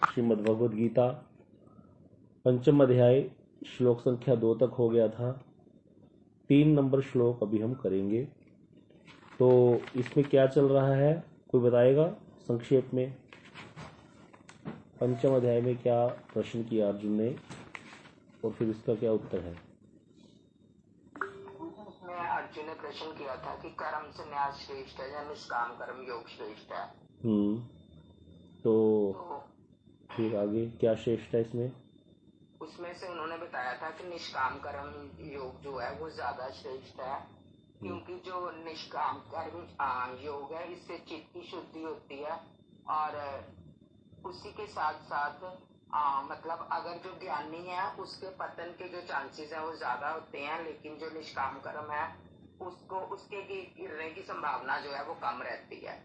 श्रीमद् भगवद गीता पंचम अध्याय श्लोक संख्या 2 तक हो गया था। 3 नंबर श्लोक अभी हम करेंगे। तो इसमें क्या चल रहा है कोई बताएगा संक्षेप में? पंचम अध्याय में क्या प्रश्न किया अर्जुन ने और फिर इसका क्या उत्तर है? उसमें अर्जुन ने प्रश्न किया था कि कर्म संन्यास श्रेष्ठ है या निष्काम कर्म योग श्रेष्ठ है। तो फिर आगे क्या श्रेष्ठ है इसमें? उसमें से उन्होंने बताया था कि निष्काम कर्म योग जो है वो ज्यादा श्रेष्ठ है, क्योंकि जो निष्काम कर्म योग है इससे चित्त की शुद्धि होती है और उसी के साथ साथ मतलब अगर जो ज्ञानी है उसके पतन के जो चांसेस है वो ज्यादा होते हैं, लेकिन जो निष्काम कर्म है उसको उसके गिरने की संभावना जो है वो कम रहती है।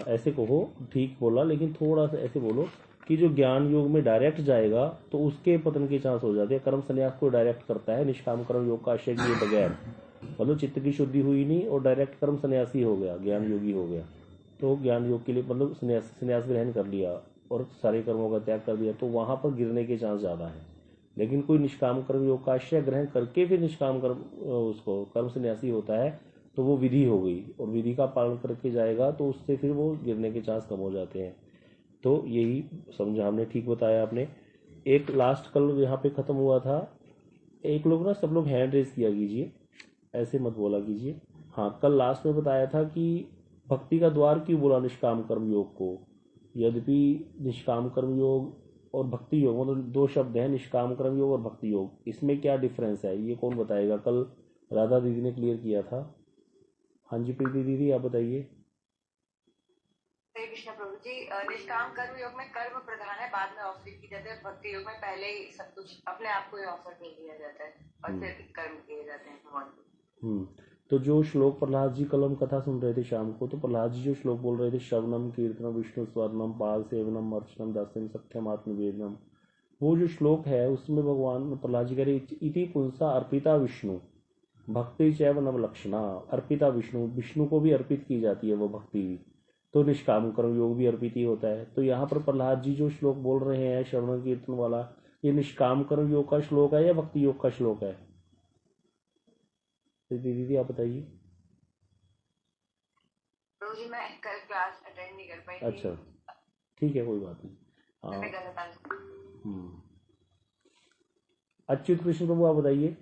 ऐसे कहो, ठीक बोला, लेकिन थोड़ा सा ऐसे बोलो कि जो ज्ञान योग में डायरेक्ट जाएगा तो उसके पतन के चांस हो जाते हैं। कर्म संन्यास को डायरेक्ट करता है, निष्काम कर्म योग का आशय किए बगैर, मतलब चित्त की शुद्धि हुई नहीं और डायरेक्ट कर्म संन्यासी हो गया, ज्ञान योगी हो गया। तो ज्ञान योग के लिए मतलब संन्यास ग्रहण कर लिया और सारे कर्मों का त्याग कर दिया, तो वहां पर गिरने के चांस ज्यादा है। लेकिन कोई निष्काम कर्म योग का आश्रय ग्रहण करके फिर निष्काम कर्म उसको कर्म संन्यासी होता है, तो वो विधि हो गई और विधि का पालन करके जाएगा तो उससे फिर वो गिरने के चांस कम हो जाते हैं। तो यही समझा हमने, ठीक बताया आपने। एक लास्ट कल यहाँ पे खत्म हुआ था। एक लोग ना, सब लोग हैंड रेज किया कीजिए, ऐसे मत बोला कीजिए। हाँ, कल लास्ट में बताया था कि भक्ति का द्वार क्यों बोला निष्काम कर्म योग को। यद्यपि निष्काम कर्म योग और भक्ति योग मतलब 2 शब्द हैं, निष्काम कर्म योग और भक्ति योग, इसमें क्या डिफरेंस है ये कौन बताएगा? कल राधा दीदी ने क्लियर किया था। हाँ जी प्रीति दीदी, आप बताइए। कृष्ण प्रभु जी, निष्काम कर्म योग में कर्म प्रधान है, बाद में ऑफर की जाते हैं। भक्ति योग में पहले ही सब कुछ अपने आप को ही ऑफर कर दिया जाता है और फिर कर्म किए जाते हैं भगवान को। तो जो श्लोक प्रहलाद जी कल हम कथा सुन रहे थे शाम को, तो प्रहलाद जी जो श्लोक बोल रहे थे, श्रवणम कीर्तनम विष्णु स्वर्णम पाद सेवनम अर्चनम दास्यम सत्यम आत्मवेदनम, वो जो श्लोक है उसमें भगवान प्रहलाद जी कह रहे इति पुंसा अर्पिता विष्णु भक्ति चैव नवलक्षणा। अर्पिता विष्णु, विष्णु को भी अर्पित की जाती है वो भक्ति, तो निष्काम कर्म योग भी अर्पित ही होता है। तो यहाँ पर प्रहलाद जी जो श्लोक बोल रहे हैं श्रवण कीर्तन वाला, ये निष्काम कर्म योग का श्लोक है या भक्ति योग का श्लोक है? दीदी आप बताइए। जी मैं कल क्लास अटेंड नहीं कर पाई। अच्छा ठीक है, कोई बात नहीं। अच्युत कृष्ण प्रभु आप बताइए।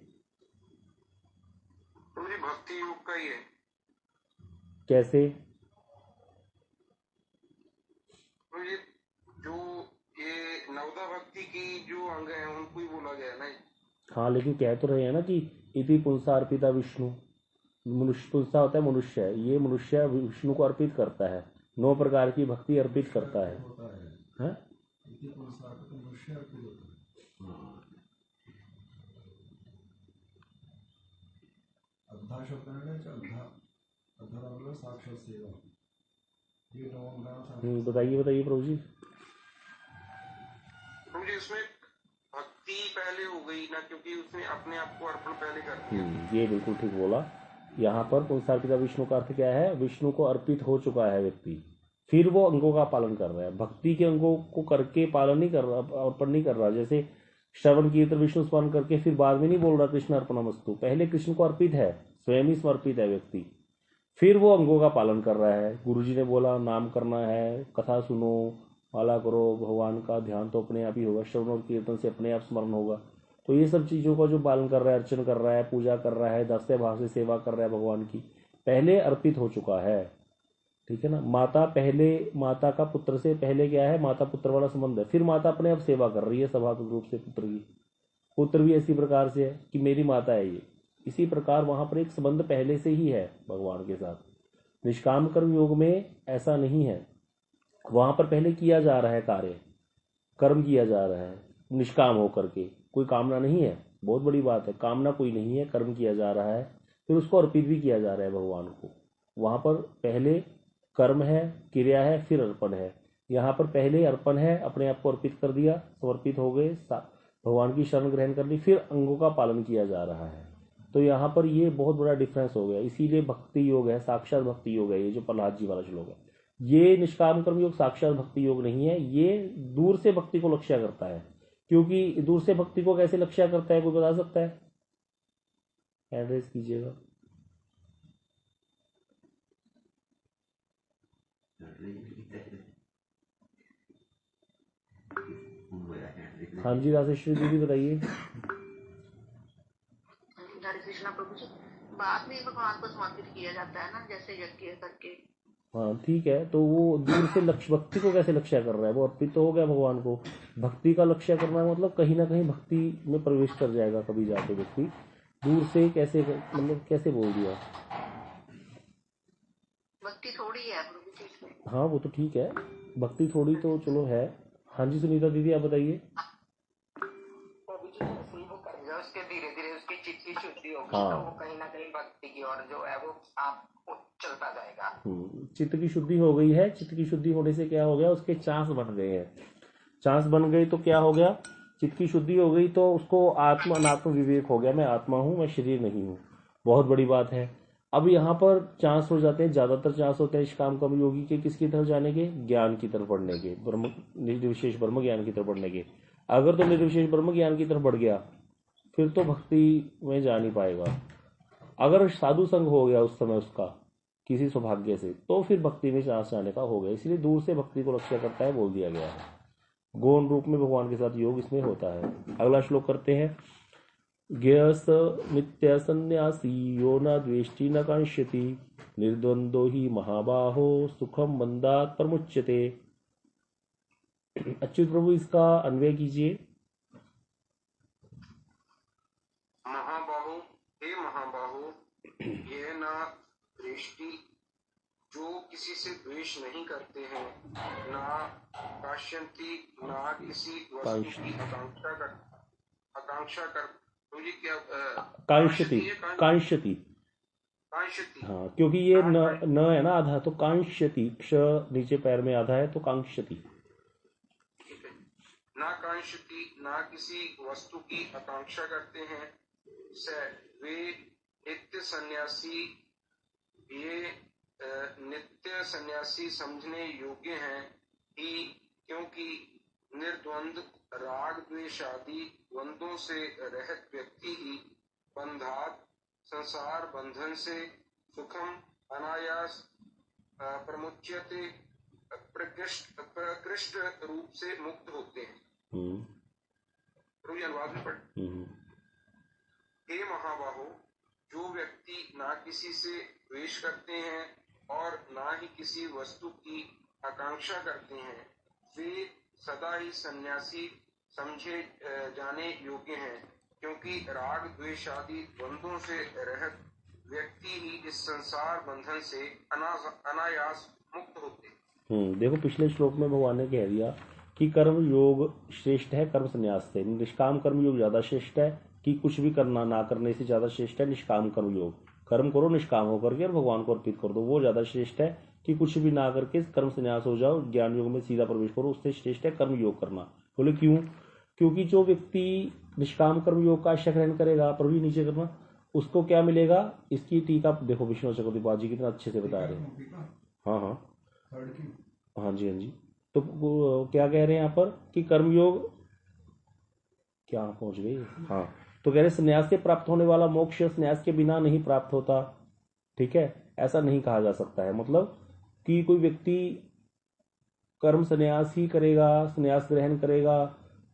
भक्ति योग का ही है। कैसे? जो ये नवदा भक्ति की जो अंग है उनको ही बोला गया ना। हाँ, लेकिन कह तो रहे हैं ना कि इति पुंसा अर्पिता विष्णु। मनुष्य, पुंसा होता है मनुष्य, ये मनुष्य विष्णु को अर्पित करता है, 9 प्रकार की भक्ति अर्पित करता है। बताइए बताइए प्रभु जी। इसमें भक्ति पहले हो गई ना, क्योंकि उसने अपने आप को अर्पण पहले कर दिया। ये बिल्कुल ठीक बोला। यहाँ पर पुंसार्पिता विष्णु का अर्थ क्या है? विष्णु को अर्पित हो चुका है व्यक्ति, फिर वो अंगों का पालन कर रहा है। भक्ति के अंगों को करके पालन नहीं कर रहा, अर्पण नहीं कर रहा। जैसे श्रवण कीर्तन विष्णु स्मरण करके फिर बाद में नहीं बोल रहा कृष्ण अर्पणमस्तु, पहले कृष्ण को अर्पित है, स्वयं ही समर्पित है व्यक्ति, फिर वो अंगों का पालन कर रहा है। गुरुजी ने बोला नाम करना है, कथा सुनो, माला करो, भगवान का ध्यान तो अपने आप ही होगा, श्रवण और कीर्तन से अपने आप स्मरण होगा। तो ये सब चीजों का जो पालन कर रहा है, अर्चन कर रहा है, पूजा कर रहा है, दास्य भाव से सेवा कर रहा है भगवान की, पहले अर्पित हो चुका है। ठीक है ना। माता पहले, माता का पुत्र से पहले क्या है? माता पुत्र वाला संबंध है, फिर माता अपने आप सेवा कर रही है स्वाभाविक रूप से पुत्र की। पुत्र भी ऐसी प्रकार से है कि मेरी माता है ये, इसी प्रकार वहां पर एक संबंध पहले से ही है भगवान के साथ। निष्काम कर्म योग में ऐसा नहीं है, वहां पर पहले किया जा रहा है कार्य, कर्म किया जा रहा है निष्काम होकर के, कोई कामना नहीं है। बहुत बड़ी बात है, कामना कोई नहीं है, कर्म किया जा रहा है, फिर उसको अर्पित भी किया जा रहा है भगवान को। वहां पर पहले कर्म है, क्रिया है, फिर अर्पण है। यहाँ पर पहले अर्पण है, अपने आप को अर्पित कर दिया, समर्पित हो गए, भगवान की शरण ग्रहण कर ली, फिर अंगों का पालन किया जा रहा है। तो यहाँ पर ये बहुत बड़ा डिफरेंस हो गया, इसीलिए भक्ति योग है, साक्षात भक्ति योग है ये जो प्रहलाद जी वाला श्लोक है। ये निष्काम कर्म योग साक्षात भक्ति योग नहीं है, ये दूर से भक्ति को लक्ष्य करता है। क्योंकि दूर से भक्ति को कैसे लक्ष्य करता है, कोई बता सकता है? एड्रेस कीजिएगा। हाँ जी राजेश्वरी दीदी बताइए। हरे कृष्णा प्रभु जी, बाद में भगवान को समर्पित किया जाता है ना, जैसे यज्ञ करके। हाँ ठीक है, तो वो दूर से लक्ष्य भक्ति को कैसे लक्ष्य कर रहा है? वो अर्पित तो हो गया भगवान को, भक्ति का लक्ष्य करना मतलब कहीं ना कहीं भक्ति में प्रवेश कर जाएगा कभी जाके व्यक्ति। दूर से कैसे, मतलब कैसे बोल दिया? भक्ति थोड़ी है प्रभु जी इसमें। हाँ वो तो ठीक है, भक्ति थोड़ी तो चलो है। हाँ जी सुनीता दीदी आप बताइए। प्रभु जी जैसे ही वो करेगा उसके धीरे धीरे उसकी चित्त की शुद्धि होगी, हाँ। तो वो कहीं ना कहीं भक्ति की ओर जो है वो आपको चलता जाएगा। चित्त की शुद्धि हो गई है। चित्त की शुद्धि होने से क्या हो गया, उसके चांस बन गए हैं। चांस बन गई तो क्या हो गया, चित्त की शुद्धि हो गई तो उसको आत्म अनात्म विवेक हो गया, मैं आत्मा हूं, मैं शरीर नहीं हूं। बहुत बड़ी बात है। अब यहाँ पर चांस हो जाते हैं, ज्यादातर चांस होते हैं निष्काम कर्म योगी के किसकी तरफ जाने के, ज्ञान की तरफ बढ़ने के, ब्रह्म निर्विशेष ब्रह्म ज्ञान की तरफ बढ़ने के। अगर तो निर्विशेष ब्रह्म ज्ञान की तरफ बढ़ गया फिर तो भक्ति में जा नहीं पाएगा। अगर साधु संग हो गया उस समय उसका किसी सौभाग्य से, तो फिर भक्ति में चांस जाने का हो गया। इसलिए दूर से भक्ति को लक्ष्य करता है बोल दिया गया है। गौण रूप में भगवान के साथ योग इसमें होता है। अगला श्लोक करते हैं। ज्ञेयस नित्य संन्यासी यो न द्वेष्टि न कांक्षति निर्द्वंदो ही महाबाहो सुखम बंधात प्रमुच्यते। अच्युत प्रभु इसका अन्वय कीजिए। महाबाहो, हे महाबाहो, ये न दृष्टि, जो किसी से द्वेष नहीं करते हैं, ना काश्यंती, ना किसी वस्तु की आकांक्षा कर तो ये क्या कांक्षति, कांक्षति, कांक्षति। हाँ क्योंकि ये न है ना आधा, तो कांक्षति, क्ष नीचे पैर में आधा है तो कांक्षति। ना कांक्षति, ना किसी वस्तु की आकांक्षा करते हैं, वे नित्य सन्यासी, ये नित्य सन्यासी समझने योग्य हैं ही, क्योंकि निर्द्वंद राग द्वेष आदि द्वंद्वों से रहित व्यक्ति ही बंधात, संसार बंधन से सुखम अनायास प्रमुच्यते, प्रकृष्ट रूप से मुक्त होते हैं। अनुवाद में पढ़। हे महाबाहो, जो व्यक्ति ना किसी से द्वेष करते हैं और ना ही किसी वस्तु की आकांक्षा करते हैं, वे सदा ही सन्यासी समझे जाने योग्य हैं, क्योंकि राग द्वेष आदि द्वंद्वों से रहित व्यक्ति ही इस संसार बंधन से अनायास मुक्त होते। देखो पिछले श्लोक में भगवान ने कह दिया कि कर्म योग श्रेष्ठ है कर्म संन्यास से, निष्काम कर्म योग ज्यादा श्रेष्ठ है, कि कुछ भी करना ना करने से ज्यादा श्रेष्ठ है निष्काम कर्म योग। कर्म करो निष्काम होकर के और भगवान को अर्पित कर दो, वो ज्यादा श्रेष्ठ है कि कुछ भी ना करके कर्म संन्यास हो जाओ, ज्ञान योग में सीधा प्रवेश करो, उससे श्रेष्ठ है कर्म योग करना। बोले क्यों? क्योंकि जो व्यक्ति निष्काम कर्म योग का आश्रय ग्रहण करेगा, प्रभु नीचे करना, उसको क्या मिलेगा? इसकी टीका देखो, विष्णु चक्रवर्ती जी कितना अच्छे से बता रहे हैं। हाँ हाँ हाँ जी हाँ जी। तो क्या कह रहे हैं यहाँ पर कि कर्मयोग क्या पहुंच गई? हाँ, तो कह रहे संन्यास से प्राप्त होने वाला मोक्ष संन्यास के बिना नहीं प्राप्त होता। ठीक है, ऐसा नहीं कहा जा सकता है। मतलब कि कोई व्यक्ति कर्म संन्यास ही करेगा, संन्यास ग्रहण करेगा,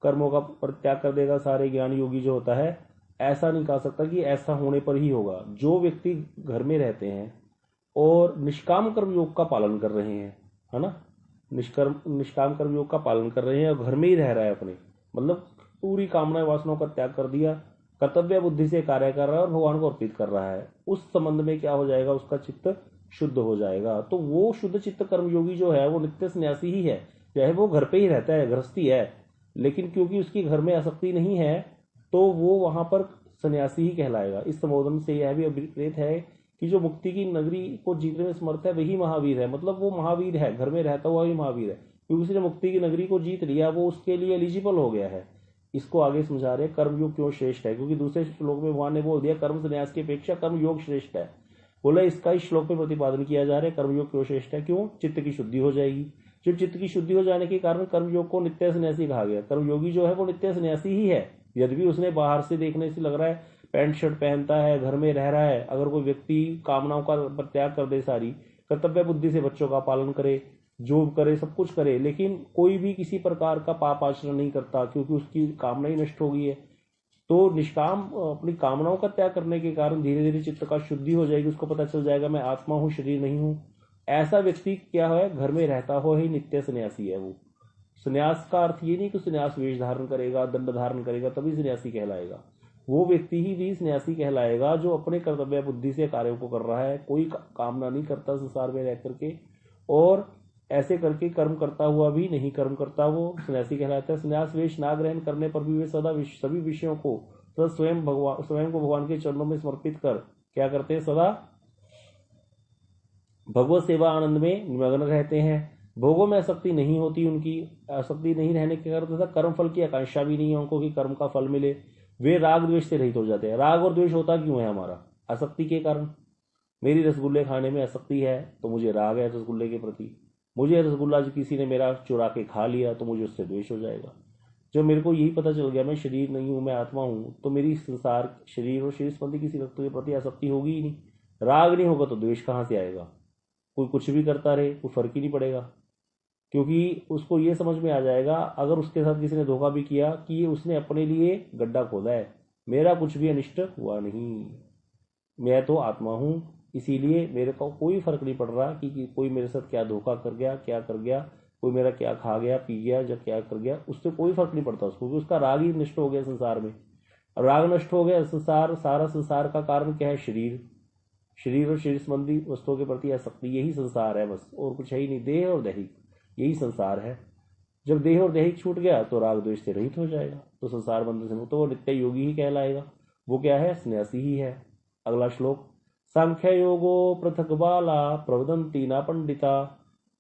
कर्मों का परित्याग कर देगा, सारे ज्ञान योगी जो होता है, ऐसा नहीं कहा सकता कि ऐसा होने पर ही होगा। जो व्यक्ति घर में रहते हैं और निष्काम कर्म योग का पालन कर रहे हैं, है ना, निष्काम कर्म योग का पालन कर रहे हैं और घर में ही रह रहा है अपने, मतलब पूरी कामना वासनाओं का त्याग कर दिया, कर्तव्य बुद्धि से कार्य कर रहा है और भगवान को अर्पित कर रहा है, उस संबंध में क्या हो जाएगा? उसका चित्त शुद्ध हो जाएगा। तो वो शुद्ध चित्त कर्मयोगी जो है वो नित्य सन्यासी ही है, चाहे वो घर पे ही रहता है, गृहस्थी है, लेकिन क्योंकि उसकी घर में आसक्ति नहीं है तो वो वहां पर सन्यासी ही कहलाएगा। इस संबोधन से यह भी अभिप्रेत है कि जो मुक्ति की नगरी को जीतने में समर्थ है वही महावीर है। मतलब वो महावीर है, घर में रहता हुआ ही महावीर है, क्योंकि उसने मुक्ति की नगरी को जीत लिया, वो उसके लिए एलिजिबल हो गया है। इसको आगे समझा रहे कर्मयोग क्यों श्रेष्ठ है, क्योंकि दूसरे श्लोक में भगवान ने बोल दिया कर्म संन्यास की अपेक्षा कर्मयोग श्रेष्ठ है। बोला इसका इस श्लोक में प्रतिपादन किया जा रहा है कर्मयोग क्यों श्रेष्ठ है, क्यों? चित्त की शुद्धि हो जाएगी। जो चित्त की शुद्धि हो जाने के कारण कर्मयोग को नित्य सन्यासी कहा गया। कर्मयोगी जो है वो नित्य सन्यासी ही है, यद्यपि उसने बाहर से देखने से लग रहा है पैंट शर्ट पहनता है, घर में रह रहा है। अगर कोई व्यक्ति कामनाओं का परित्याग कर दे, सारी कर्तव्य बुद्धि से बच्चों का पालन करे, जॉब करे, सब कुछ करे, लेकिन कोई भी किसी प्रकार का पाप आचरण नहीं करता क्योंकि उसकी कामना ही नष्ट हो गई है, तो निष्काम अपनी कामनाओं का त्याग करने के कारण धीरे धीरे चित्त का शुद्धि हो जाएगी। उसको पता चल जाएगा मैं आत्मा हूँ, शरीर नहीं हूँ। ऐसा व्यक्ति क्या है, घर में रहता हो ही नित्य सन्यासी है वो। सन्यास का अर्थ ये नहीं कि सन्यास वेश धारण करेगा, दंड धारण करेगा तभी सन्यासी कहलाएगा। वो व्यक्ति ही भी सन्यासी कहलाएगा जो अपने कर्तव्य बुद्धि से कार्यों को कर रहा है, कोई कामना नहीं करता संसार में रह करके, और ऐसे करके कर्म करता हुआ भी नहीं कर्म करता, वो सन्यासी कहलाता है। सन्यास वेश ना ग्रहण करने पर भी वे सदा सभी विषयों को स्वयं को भगवान के चरणों में समर्पित कर क्या करते हैं, सदा भगवत सेवा आनंद में निमग्न रहते हैं। भोगों में आसक्ति नहीं होती, उनकी आसक्ति नहीं रहने के कारण तथा कर्म फल की आकांक्षा भी नहीं है उनको कि कर्म का फल मिले। वे राग द्वेष से रहित हो जाते हैं। राग और द्वेष होता क्यों है हमारा? आसक्ति के कारण। मेरी रसगुल्ले खाने में आसक्ति है तो मुझे राग है रसगुल्ले के प्रति। मुझे रसगुल्ला जो किसी ने मेरा चुरा के खा लिया तो मुझे उससे द्वेष हो जाएगा। जब मेरे को यही पता चल गया मैं शरीर नहीं हूं, मैं आत्मा हूं, तो मेरी संसार, शरीर और शरीर संबंधी किसी वस्तु के प्रति आसक्ति होगी ही नहीं। राग नहीं होगा तो द्वेष कहां से आएगा? कोई कुछ भी करता रहे कोई फर्क ही नहीं पड़ेगा, क्योंकि उसको ये समझ में आ जाएगा अगर उसके साथ किसी ने धोखा भी किया कि ये उसने अपने लिए गड्ढा खोदा है, मेरा कुछ भी अनिष्ट हुआ नहीं, मैं तो आत्मा हूं, इसीलिए मेरे को कोई फर्क नहीं पड़ रहा कि कोई मेरे साथ क्या धोखा कर गया, क्या कर गया, कोई मेरा क्या खा गया, पी गया, जब क्या कर गया, उससे कोई फर्क नहीं पड़ता उसको, क्योंकि उसका राग ही नष्ट हो गया संसार में। राग नष्ट हो गया, संसार, सारा संसार का कारण क्या है? शरीर और शरीर संबंधी वस्तुओं के प्रति आसक्ति, यही संसार है बस, और कुछ है ही नहीं। देह और दैहिक यही संसार है। जब देह और दैहिक छूट गया तो राग द्वेष से रहित हो जाएगा, तो संसार बंधन से मुक्त, तो वो नित्य योगी ही कहलाएगा। वो क्या है? सन्यासी ही है। अगला श्लोक, सांख्य योगो पृथक बाला प्रवदंती ना पंडिता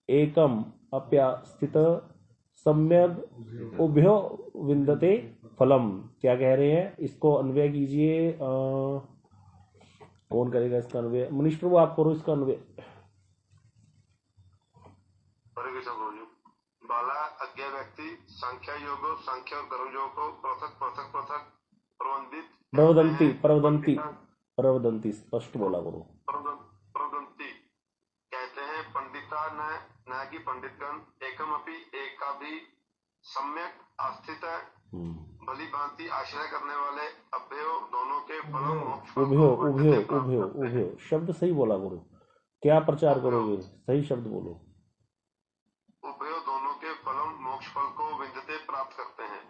एकम अप्यास्थित सम्यक उभयो विंदते फलम। क्या कह रहे हैं? इसको अन्वय कीजिए। कौन करेगा इसका अन्वय? मनीष प्रभु आप करो इसका अन्वय। बाला अज्ञा व्यक्ति संख्या योगो, संख्या और कर्म योग को पृथक पृथक पृथक प्रवदंती स्पष्ट बोला करो। प्रवदंती कहते हैं पंडिता न कि पंडितगण एकम अपि एका भी सम्यक आस्थित भली भांति आश्रय करने वाले अभ्यो दोनों के फलों मोक्ष। उभयो शब्द सही बोला करो। क्या प्रचार करोगे? सही शब्द बोलो। उभयो दोनों के फलों मोक्ष फल को विंदते प्राप्त करते हैं।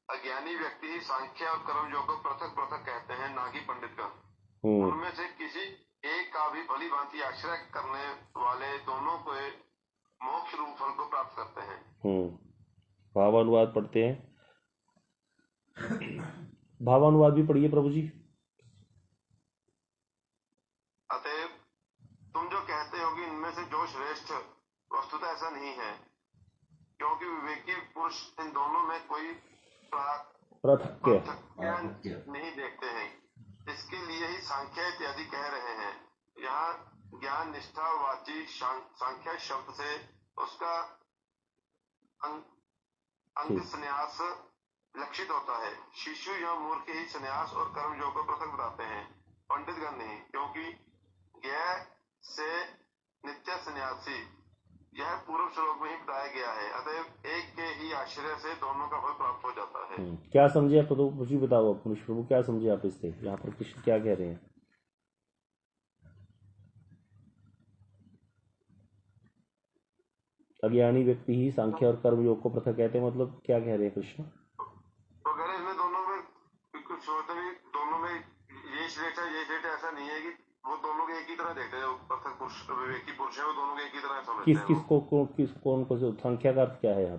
अज्ञानी व्यक्ति ही सांख्य और कर्म योग को पृथक पृथक कहते हैं, ना कि पंडितगण। उनमें से किसी एक का भी भली भांति आश्रय करने वाले दोनों को मोक्ष रूप फल को प्राप्त करते हैं। भावानुवाद पढ़ते हैं। भावानुवाद भी पढ़िए प्रभु जी। अतएव तुम जो कहते हो कि इनमें से जो श्रेष्ठ, वस्तुतः ऐसा नहीं है, क्योंकि विवेकी पुरुष इन दोनों में कोई पृथक्य नहीं देखते हैं। इसके लिए ही सांख्य इत्यादि कह रहे हैं। यहाँ ज्ञान निष्ठा वाची सांख्य शब्द से उसका अंग संन्यास लक्षित होता है। शिशु या मूर्ख ही संन्यास और कर्म योग को पृथक बताते हैं, पंडितगण नहीं, क्योंकि ज्ञ से नित्य सन्यासी यह पूर्व श्लोक में ही बताया गया है। अतएव एक के ही आश्रय से दोनों का फल प्राप्त हो जाता है। क्या समझे आप? तो मुझे बताओ मनुष्य प्रभु, क्या समझे आप इससे? यहाँ पर कृष्ण क्या कह रहे हैं? अज्ञानी व्यक्ति ही सांख्य और कर्म योग को पृथक कहते हैं, मतलब क्या कह रहे हैं कृष्ण? तो कह रहे इसमें दोनों में कुछ होता भी, दोनों में ये श्रेष्ठ है ये श्रेष्ठ, ऐसा नहीं है कि वो दोनों के एक ही तरह देखते हैं। जो पृथक पुरुष विवेकी पुरुष है वो दोनों के एक ही तरह समझते हैं। कौन को संख्या का अर्थ क्या है यहाँ?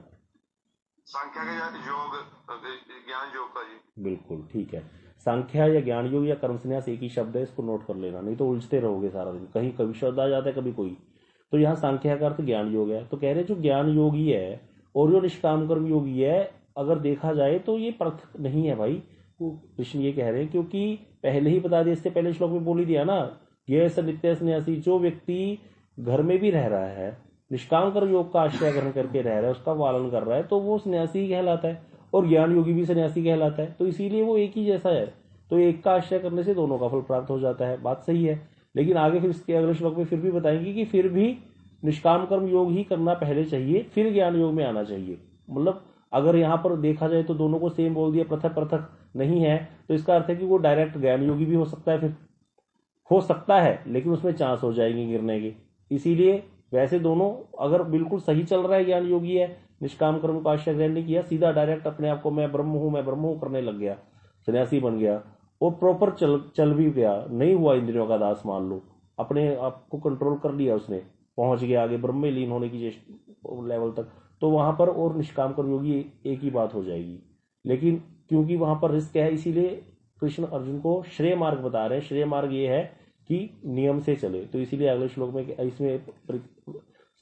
संख्या का योग, ज्ञान योग का जी। बिल्कुल ठीक है। संख्या या ज्ञान योग या कर्म संन्यास एक ही शब्द है, इसको नोट कर लेना, नहीं तो उलझते रहोगे सारा दिन। कहीं कभी शब्द आ जाता है कभी कोई। तो यहाँ संख्या का अर्थ ज्ञान योग है। तो कह रहे जो ज्ञान योगी है और जो निष्काम कर्म योगी है, अगर देखा जाए तो ये पृथक नहीं है भाई। कृष्ण ये कह रहे हैं, क्योंकि पहले ही बता दिया, इससे पहले श्लोक में बोल ही दिया ना, ये नित्य सन्यासी, जो व्यक्ति घर में भी रह रहा है, निष्काम कर्म योग का आश्रय ग्रहण करके रह रहा है, उसका पालन कर रहा है, तो वो सन्यासी कहलाता है, और ज्ञान योगी भी सन्यासी कहलाता है। तो इसीलिए वो एक ही जैसा है। तो एक का आश्रय करने से दोनों का फल प्राप्त हो जाता है, बात सही है। लेकिन आगे फिर इसके अगले श्लोक में फिर भी बताएंगे कि फिर भी निष्काम कर्म योग ही करना पहले चाहिए, फिर ज्ञान योग में आना चाहिए। मतलब अगर यहाँ पर देखा जाए तो दोनों को सेम बोल दिया, पृथक पृथक नहीं है, तो इसका अर्थ है कि वो डायरेक्ट ज्ञान योगी भी हो सकता है, फिर हो सकता है, लेकिन उसमें चांस हो जाएंगे गिरने के। इसीलिए वैसे दोनों अगर बिल्कुल सही चल रहा है, ज्ञान योगी है, निष्काम कर्म का आश्रय ग्रहण नहीं किया, सीधा डायरेक्ट अपने आप को मैं ब्रह्म हूं करने लग गया, सन्यासी बन गया, और प्रॉपर चल भी गया, नहीं हुआ इंद्रियों का दास, मान लो अपने आप को कंट्रोल कर लिया उसने, पहुंच गया आगे ब्रह्म में लीन होने की लेवल तक, तो वहां पर और निष्काम कर्म योगी एक ही बात हो जाएगी। लेकिन क्योंकि वहां पर रिस्क है, इसीलिए कृष्ण अर्जुन को श्रेय मार्ग बता रहे हैं। श्रेय मार्ग ये है कि नियम से चले। तो इसीलिए अगले श्लोक में इसमें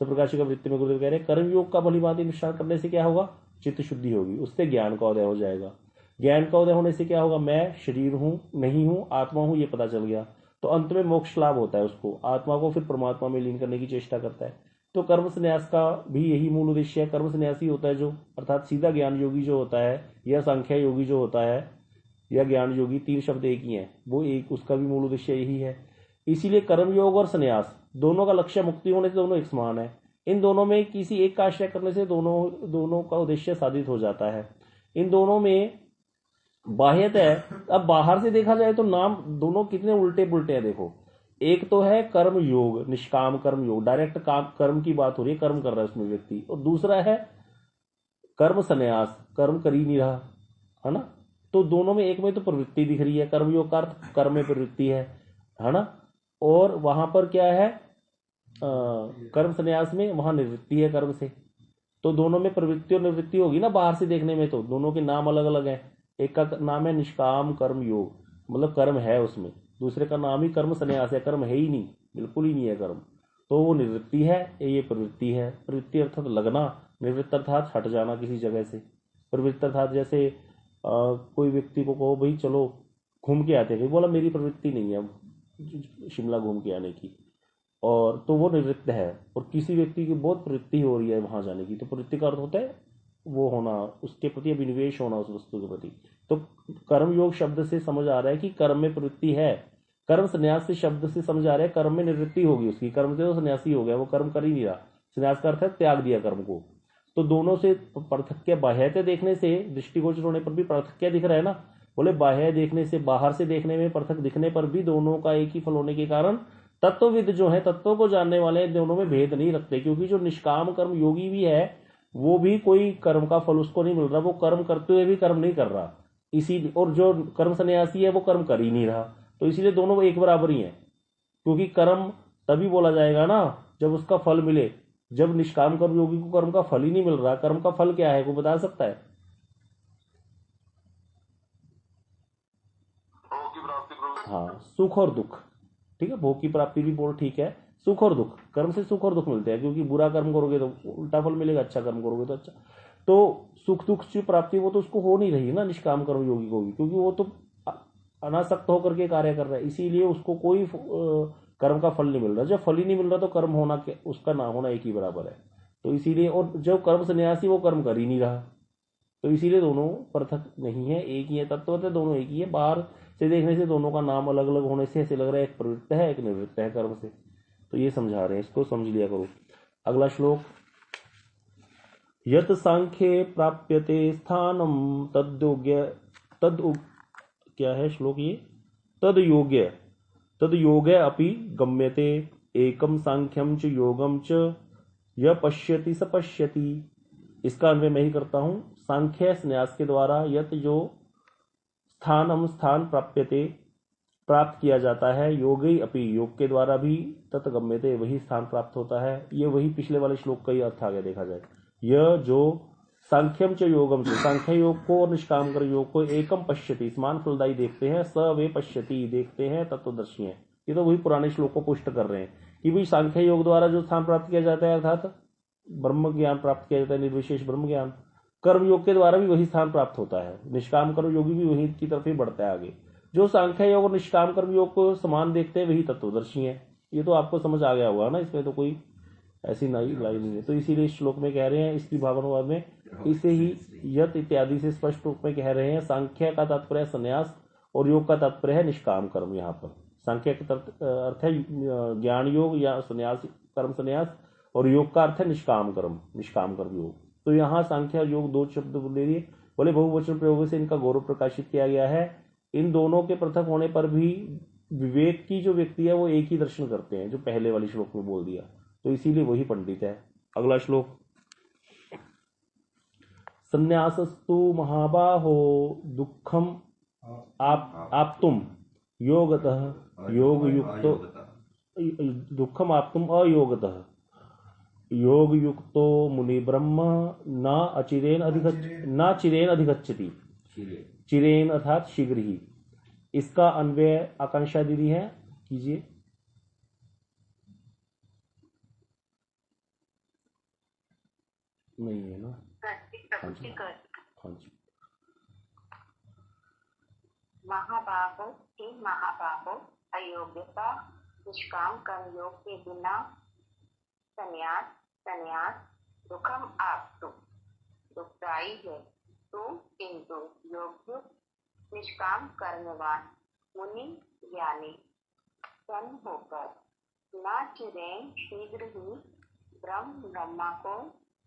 सप्रकाशिका वृत्ति में गुरुदेव कह रहे हैं, कर्म योग का भलीभांति अनुष्ठान करने से क्या होगा, चित्त शुद्धि होगी, उससे ज्ञान का उदय हो जाएगा। ज्ञान का उदय होने से क्या होगा, मैं शरीर हूं नहीं हूं, आत्मा हूं, ये पता चल गया, तो अंत में मोक्ष लाभ होता है उसको, आत्मा को फिर परमात्मा में लीन करने की चेष्टा करता है। तो कर्म संन्यास का भी यही मूल उद्देश्य है। कर्म सन्यासी होता है जो, अर्थात सीधा ज्ञान योगी जो होता है, या सांख्य योगी जो होता है, या ज्ञान योगी, तीन शब्द एक ही है, वो एक, उसका भी मूल उद्देश्य यही है। इसीलिए कर्म योग और संन्यास दोनों का लक्ष्य मुक्ति होने से दोनों एक समान है। इन दोनों में किसी एक का आश्रय करने से दोनों का उद्देश्य साधित हो जाता है। इन दोनों में बाह्यता है। अब बाहर से देखा जाए तो नाम दोनों कितने उल्टे पुल्टे हैं। देखो, एक तो है कर्म योग, निष्काम कर्म योग, डायरेक्ट काम कर्म की बात हो रही है, कर्म कर रहा है उसमें व्यक्ति, और दूसरा है कर्म संन्यास, कर्म कर ही नहीं रहा है ना। तो दोनों में, एक में तो प्रवृत्ति दिख रही है, कर्म योग का अर्थ कर्म में प्रवृत्ति है ना, और वहां पर क्या है, कर्म संन्यास में वहां निवृत्ति है कर्म से। तो दोनों में प्रवृत्ति और निवृत्ति होगी ना बाहर से देखने में, तो दोनों के नाम अलग अलग हैं। एक का नाम है निष्काम कर्म योग, मतलब कर्म है उसमें, दूसरे का नाम ही कर्म संन्यास है, कर्म है ही नहीं, बिल्कुल ही नहीं है कर्म। तो वो निवृत्ति है, ये प्रवृत्ति है। प्रवृत्ति अर्थात लगना, निवृत्त अर्थात हट जाना किसी जगह से। प्रवृत्ति अर्थात जैसे कोई व्यक्ति को कहो भाई चलो घूम के आते हैं, बोला मेरी प्रवृत्ति नहीं है शिमला घूम के आने की, और तो वो निवृत्त है। और किसी व्यक्ति की बहुत प्रवृत्ति हो रही है वहां जाने की, तो प्रवृत्ति का अर्थ होता है वो होना, उसके प्रति अभिनिवेश होना उस वस्तु के प्रति। तो कर्म योग शब्द से समझ आ रहा है कि कर्म में प्रवृत्ति है। कर्म संन्यास से शब्द से समझ आ रहा है कर्म में निवृत्ति होगी उसकी, कर्म से तो सन्यासी हो गया, वो कर्म कर ही नहीं रहा। संन्यास का अर्थ है त्याग दिया कर्म को। तो दोनों से पार्थक्य, बाह्यता देखने से, दृष्टिगोचर होने पर भी पार्थक्य दिख रहा है ना। बोले बाह्य देखने से, बाहर से देखने में पृथक दिखने पर भी दोनों का एक ही फल होने के कारण तत्वविद जो है, तत्वों को जानने वाले, दोनों में भेद नहीं रखते। क्योंकि जो निष्काम कर्म योगी भी है, वो भी कोई कर्म का फल उसको नहीं मिल रहा, वो कर्म करते हुए भी कर्म नहीं कर रहा इसी, और जो कर्म सन्यासी है वो कर्म कर ही नहीं रहा। तो इसीलिए दोनों एक बराबर ही है। क्योंकि कर्म तभी बोला जाएगा ना जब उसका फल मिले। जब निष्काम कर्म योगी को कर्म का फल ही नहीं मिल रहा, कर्म का फल क्या है कोई बता सकता है? हाँ, सुख और दुख, ठीक है, भोग की प्राप्ति भी बोल ठीक है, सुख और दुख, कर्म से सुख और दुख मिलते हैं। क्योंकि बुरा कर्म करोगे तो उल्टा फल मिलेगा, अच्छा कर्म करोगे तो अच्छा। तो सुख दुख की प्राप्ति वो तो उसको हो नहीं रही ना निष्काम कर्म योगी को भी, क्योंकि वो तो अनासक्त होकर के कार्य कर रहा है, इसीलिए उसको कोई कर्म का फल नहीं मिल रहा। जब फल ही नहीं मिल रहा तो कर्म होना, उसका ना होना एक ही बराबर है। तो इसीलिए, और जब कर्म सन्यासी वो कर्म कर ही नहीं रहा, तो इसीलिए दोनों पृथक नहीं है, एक ही है, तत्व है दोनों एक ही है। बाहर से देखने से दोनों का नाम अलग अलग होने से ऐसे लग रहा है एक प्रवृत्त है एक निवृत्त है कर्म से। तो ये समझा रहे हैं, इसको समझ लिया करो। अगला श्लोक, यत सांख्ये प्राप्यते स्थानम तद्योग्य, क्या है श्लोक ये, तद योग्य अपि गम्यते एकम सांख्यम च योगम च य पश्यति स पश्यति। इसका अन्वय मैं ही करता हूं। सांख्य संन्यास के द्वारा यत जो स्थान प्राप्यते प्राप्त किया जाता है, योगी अपि योग के द्वारा भी तत् गम्यते वही स्थान प्राप्त होता है। ये वही पिछले वाले श्लोक का ही अर्थ आगे देखा जाए। यह जो सांख्यम च योगम च, सांख्य योग को और निष्काम कर्म योग को एकम पश्यति समान फलदायी देखते हैं, स वे पश्यति देखते हैं, तत्वदर्शी हैं। ये तो वही पुराने श्लोक को पुष्ट कर रहे हैं कि भाई सांख्य योग द्वारा जो स्थान प्राप्त किया जाता है, अर्थात ब्रह्म ज्ञान प्राप्त किया जाता है, निर्विशेष ब्रह्म ज्ञान। कर्मयोग के द्वारा भी वही स्थान प्राप्त होता है। निष्काम कर्म योगी भी वही की तरफ ही बढ़ता है आगे। जो सांख्य योग और निष्काम कर्म योग को समान देखते हैं वही तत्वदर्शी है। ये तो आपको समझ आ गया होगा ना, इसमें तो कोई ऐसी नई लाइन नहीं है। तो इसीलिए इस श्लोक में कह रहे हैं, इसकी भावानुवाद में इसे ही यत इत्यादि से स्पष्ट रूप में कह रहे हैं। सांख्य का तात्पर्य संन्यास और योग का तात्पर्य है निष्काम कर्म। यहाँ पर सांख्य का अर्थ है ज्ञान योग या संन्यास कर्म संन्यास, और योग का अर्थ है निष्काम कर्म योग। तो यहाँ सांख्य और योग दो शब्द ले लिए, बोले बहुवचन प्रयोग से इनका गौरव प्रकाशित किया गया है। इन दोनों के पृथक होने पर भी विवेक की जो व्यक्ति है वो एक ही दर्शन करते हैं, जो पहले वाली श्लोक में बोल दिया, तो इसीलिए वही पंडित है। अगला श्लोक, संन्यासस्तु महाबाहो दुःखम आप्तुम योगतः योग युक्तो दुःखम आप्तुम अयोगतः योग युक्तो मुनि ब्रह्म न चिरेन अधिगच्छति। चिरेन अर्थात शीघ्र ही। इसका अन्वय आकांक्षा दीदी है, कीजिए। नहीं है ना? हाँ जी। महाबाहो अयोग्यता निष्काम कर्म योग के बिना संन्यास दुखम आपतु दुखदायी है। तो किंतु योग्य निष्काम कर्मवान मुनि ज्ञानी सन होकर न चिरेन शीघ्र ही ब्रह्मा को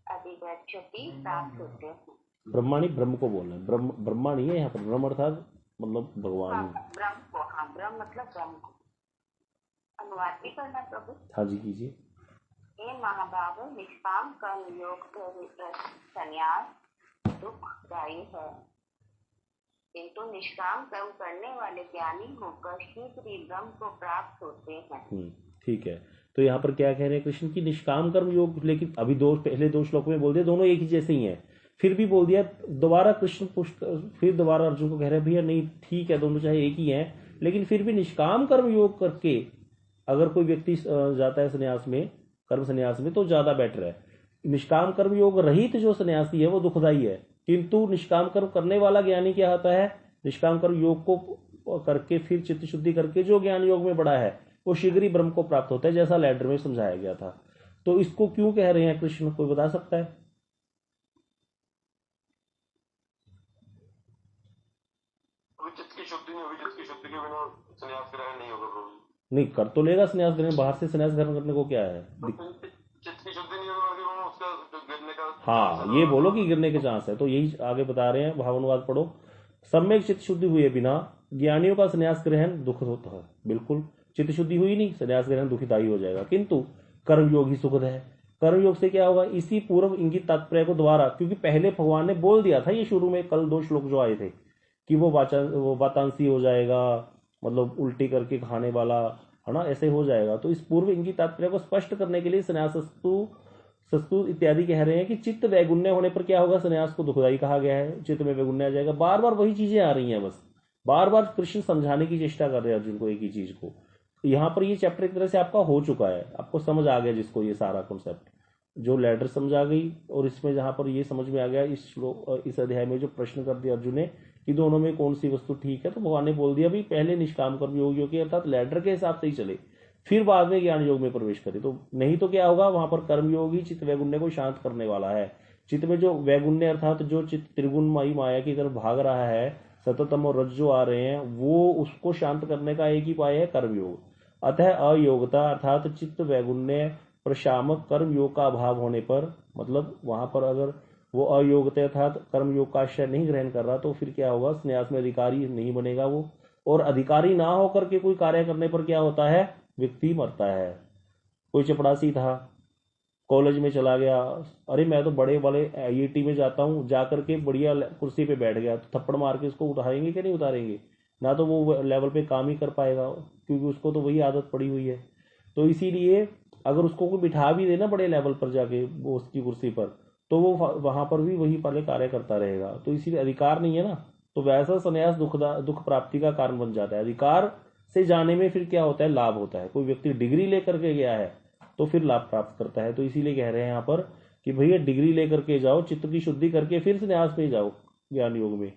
अधिगच्छति प्राप्त होते हैं। ब्रह्माणी ब्रह्म को बोलना है, ब्रह्मा नहीं है यहाँ पर। ब्रह्म अर्थात मतलब भगवान। ब्रह्म को, हाँ ब्रह्म मतलब ब्रह्म को। अनुवाद भी करना प्रभु। हाँ जी कीजिए। हे महाबाहो निष्काम कर्म योग संन्यास दुखदायी है, किंतु निष्काम कर्म करने वाले ज्ञानी होकर शीघ्र ही ब्रह्म को प्राप्त होते हैं। ठीक है। तो यहाँ पर क्या कह रहे हैं कृष्ण की निष्काम कर्म योग, लेकिन अभी पहले दो श्लोक में बोल दिया दोनों एक ही जैसे ही हैं, फिर भी बोल दिया दोबारा कृष्ण फिर दोबारा अर्जुन को कह रहे हैं भैया नहीं ठीक है दोनों चाहे एक ही हैं, लेकिन फिर भी निष्काम कर्म योग करके अगर कोई व्यक्ति जाता है संन्यास में, कर्म संन्यास में, तो ज्यादा बेटर है। निष्काम कर्म योग रहित जो सन्यासी है वो दुखदायी है, किंतु निष्काम कर्म करने वाला ज्ञानी क्या होता है, निष्काम कर्म योग को करके फिर चित्त शुद्धि करके जो ज्ञान योग में बढ़ा है वो शीघ्र ही ब्रह्म को प्राप्त होता है, जैसा लेटर में समझाया गया था। तो इसको क्यों कह रहे हैं कृष्ण, कोई बता सकता है? चित्त की शुद्धि नहीं होगी, चित्त की शुद्धि के बिना संन्यास ग्रहण नहीं होगा प्रभु। नहीं कर तो लेगा संन्यास ग्रहण, बाहर से संन्यास ग्रहण करने को क्या है? चित्त की शुद्धि नहीं होगा, उसका गिरने का, हाँ ये बोलो कि गिरने के चांस है, तो यही आगे बता रहे हैं। भावानुवाद पढ़ो। सम्यक चित्त शुद्धि हुए बिना ज्ञानियों का संन्यास ग्रहण दुख होता है। बिल्कुल चित्त शुद्धि हुई नहीं, संन्यास ग्रहण दुखदायी हो जाएगा, किंतु कर्मयोग ही सुखद है। कर्मयोग से क्या होगा, इसी पूर्व इंगित तात्पर्य को द्वारा, क्योंकि पहले भगवान ने बोल दिया था ये शुरू में, कल दो श्लोक जो आए थे कि वो वातांसी हो जाएगा, मतलब उल्टी करके खाने वाला है ना, ऐसे हो जाएगा। तो इस पूर्व इंगित तात्पर्य को स्पष्ट करने के लिए संन्यासस्तु इत्यादि कह रहे हैं कि चित्त वैगुण्य होने पर क्या होगा, संन्यास को दुखदायी कहा गया है, चित्त में वैगुण्य आ जाएगा। बार बार वही चीजें आ रही हैं, बस बार बार कृष्ण समझाने की चेष्टा कर रहे हैं अर्जुन को एक ही चीज को। यहाँ पर ये चैप्टर एक तरह से आपका हो चुका है, आपको समझ आ गया जिसको ये सारा कॉन्सेप्ट, जो लेटर समझ आ गई, और इसमें जहां पर ये समझ में आ गया इस अध्याय में जो प्रश्न कर दिया अर्जुन ने कि दोनों में कौन सी वस्तु ठीक है, तो भगवान ने बोल दिया भी पहले निष्काम कर्म योग के अर्थात लेटर के हिसाब से ही चले, फिर बाद में ज्ञान योग में प्रवेश करे। तो नहीं तो क्या होगा, वहां पर कर्म योग ही चित्त वैगुण्य को शांत करने वाला है। चित्त में जो वैगुण्य अर्थात जो चित्त त्रिगुणमयी माया की तरफ भाग रहा है, सततम और रज्जु आ रहे हैं, वो उसको शांत करने का एक ही उपाय है कर्मयोग। अतः अयोग्यता अर्थात चित्त वैगुण्य प्रशामक कर्म योग का अभाव होने पर, मतलब वहां पर अगर वो अयोग्यता अर्थात कर्म योग का आश्रय नहीं ग्रहण कर रहा, तो फिर क्या होगा, संन्यास में अधिकारी नहीं बनेगा वो, और अधिकारी ना होकर के कोई कार्य करने पर क्या होता है, व्यक्ति मरता है। कोई चपड़ासी था, कॉलेज में चला गया, अरे मैं तो बड़े वाले IIT में जाता हूँ, जाकर के बढ़िया कुर्सी पे बैठ गया, तो थप्पड़ मार के उसको उठाएंगे कि नहीं उतारेंगे, ना तो वो लेवल पे काम ही कर पाएगा, क्योंकि उसको तो वही आदत पड़ी हुई है। तो इसीलिए अगर उसको कोई बिठा भी देना बड़े लेवल पर जाके वो उसकी कुर्सी पर, तो वो वहां पर भी वही पहले कार्य करता रहेगा। तो इसीलिए अधिकार नहीं है ना, तो वैसा संन्यास दुख प्राप्ति का कारण बन जाता है। अधिकार से जाने में फिर क्या होता है, लाभ होता है। कोई व्यक्ति डिग्री लेकर के गया है तो फिर लाभ प्राप्त करता है। तो इसीलिए कह रहे हैं यहाँ पर कि भैया डिग्री लेकर के जाओ, चित्त की शुद्धि करके फिर संन्यास में जाओ ज्ञान योग में।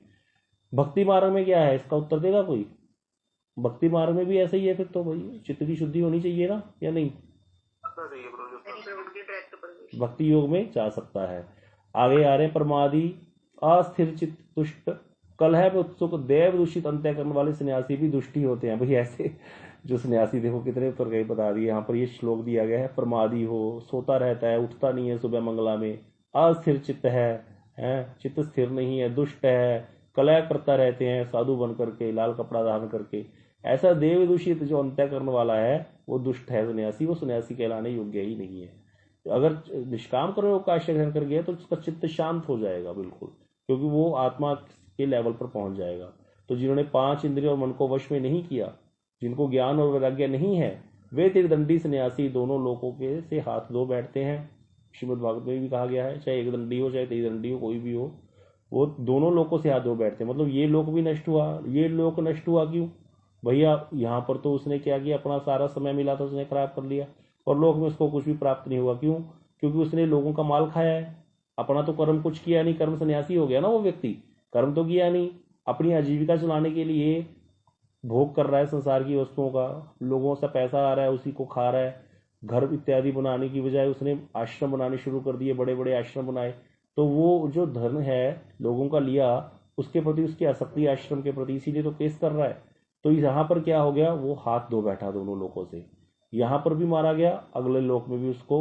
भक्ति मार्ग में क्या है, इसका उत्तर देगा कोई? भक्ति मार्ग में भी ऐसा ही है फिर तो भाई, चित्त की शुद्धि होनी चाहिए ना, या नहीं? भक्ति योग में जा सकता है। आगे आ रहे हैं, प्रमादी अस्थिर चित्त दुष्ट कलह में उत्सुक देव दूषित अंतःकरण वाले सन्यासी भी दुष्टी होते हैं। भाई ऐसे जो सन्यासी देखो कितने उत्तर गए बता दिए। यहाँ पर ये श्लोक दिया गया है, प्रमादी हो, सोता रहता है, उठता नहीं है सुबह मंगला में, अस्थिर चित्त है, चित्त स्थिर नहीं है, दुष्ट है, कलह करता रहते हैं साधु बन करके, लाल कपड़ा धारण करके, ऐसा देव दूषित जो अंतःकरण वाला है वो दुष्ट है सन्यासी, वो सन्यासी कहलाने योग्य ही नहीं है। तो अगर निष्काम कर्मयोग का आश्रय ग्रहण कर गया तो उसका चित्त शांत हो जाएगा बिल्कुल, क्योंकि वो आत्मा के लेवल पर पहुंच जाएगा। तो जिन्होंने 5 इंद्रिय और मन को वश में नहीं किया, जिनको ज्ञान और वैराग्य नहीं है, वे त्रिदंडी सन्यासी दोनों लोकों के से हाथ धो बैठते हैं। श्रीमद् भागवत में भी कहा गया है, चाहे एक दंडी हो चाहे त्रिदंडी हो, कोई भी हो, वो दोनों लोकों से हाथ धो बैठते हैं। मतलब ये लोक भी नष्ट हुआ, ये लोक नष्ट हुआ क्यों भैया? यहाँ पर तो उसने क्या किया, अपना सारा समय मिला था उसने खराब कर लिया, और लोक में उसको कुछ भी प्राप्त नहीं हुआ। क्यों? क्योंकि उसने लोगों का माल खाया है, अपना तो कर्म कुछ किया नहीं, कर्म सन्यासी हो गया ना वो व्यक्ति, कर्म तो किया नहीं, अपनी आजीविका चलाने के लिए भोग कर रहा है संसार की वस्तुओं का, लोगों से पैसा आ रहा है उसी को खा रहा है। घर इत्यादि बनाने की बजाय उसने आश्रम बनाने शुरू कर दिए, बड़े बड़े आश्रम बनाए। तो वो जो धर्म है लोगों का लिया, उसके प्रति उसकी आसक्ति आश्रम के प्रति, इसीलिए तो केस कर रहा है। तो यहाँ पर क्या हो गया, वो हाथ धो बैठा दोनों लोगों से, यहाँ पर भी मारा गया, अगले लोक में भी उसको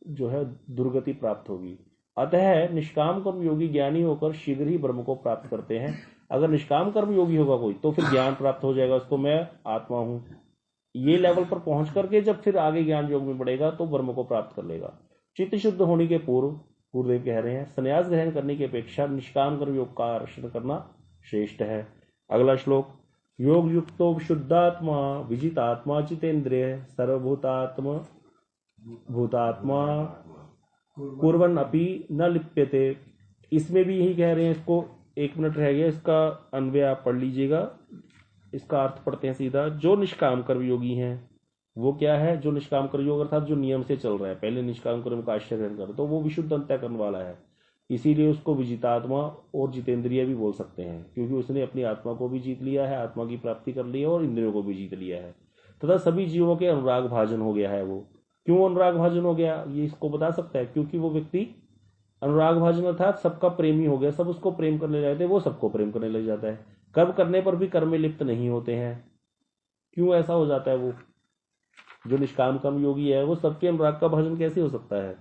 जो है दुर्गति प्राप्त होगी। अतः निष्काम कर्म योगी ज्ञानी होकर शीघ्र ही ब्रह्म को प्राप्त करते हैं। अगर निष्काम कर्म योगी होगा कोई तो फिर ज्ञान प्राप्त हो जाएगा उसको, मैं आत्मा हूं, ये लेवल पर पहुंच करके जब फिर आगे ज्ञान योग में बढ़ेगा तो ब्रह्म को प्राप्त कर लेगा। चित्त शुद्ध होने के पूर्व गुरुदेव कह रहे हैं, संन्यास ग्रहण करने की अपेक्षा निष्काम कर्म योग का आचरण करना श्रेष्ठ है। अगला श्लोक, योग युक्तो शुद्धात्मा विजितात्मा चितेन्द्रिय सर्वभूतात्मा भूतात्मा कुर्वन् अपि न लिप्यते। इसमें भी यही कह रहे हैं, इसको 1 मिनट रह गया, इसका अन्वय आप पढ़ लीजिएगा। इसका अर्थ पढ़ते हैं सीधा। जो निष्काम कर्म योगी हैं वो क्या है, जो निष्काम कर्म योग अर्थात जो नियम से चल रहा है, पहले निष्काम कर्म का आश्रय ग्रहण कर, तो वो विशुद्ध अंतःकरण वाला है। इसीलिए उसको विजितात्मा और जितेंद्रिय भी बोल सकते हैं, क्योंकि उसने अपनी आत्मा को भी जीत लिया है, आत्मा की प्राप्ति कर ली है और इंद्रियों को भी जीत लिया है, तथा सभी जीवों के अनुराग भाजन हो गया है। वो क्यों अनुराग भाजन हो गया, ये इसको बता सकता है, क्योंकि वो व्यक्ति अनुराग भाजन अर्थात सबका प्रेमी हो गया, सब उसको प्रेम करने लग जाते हैं, वो सबको प्रेम करने लग जाता है। कर्म करने पर भी कर्म में लिप्त नहीं होते हैं। क्यों ऐसा हो जाता है? वो जो निष्काम कर्म योगी है वो सबके अनुराग का भाजन कैसे हो सकता है?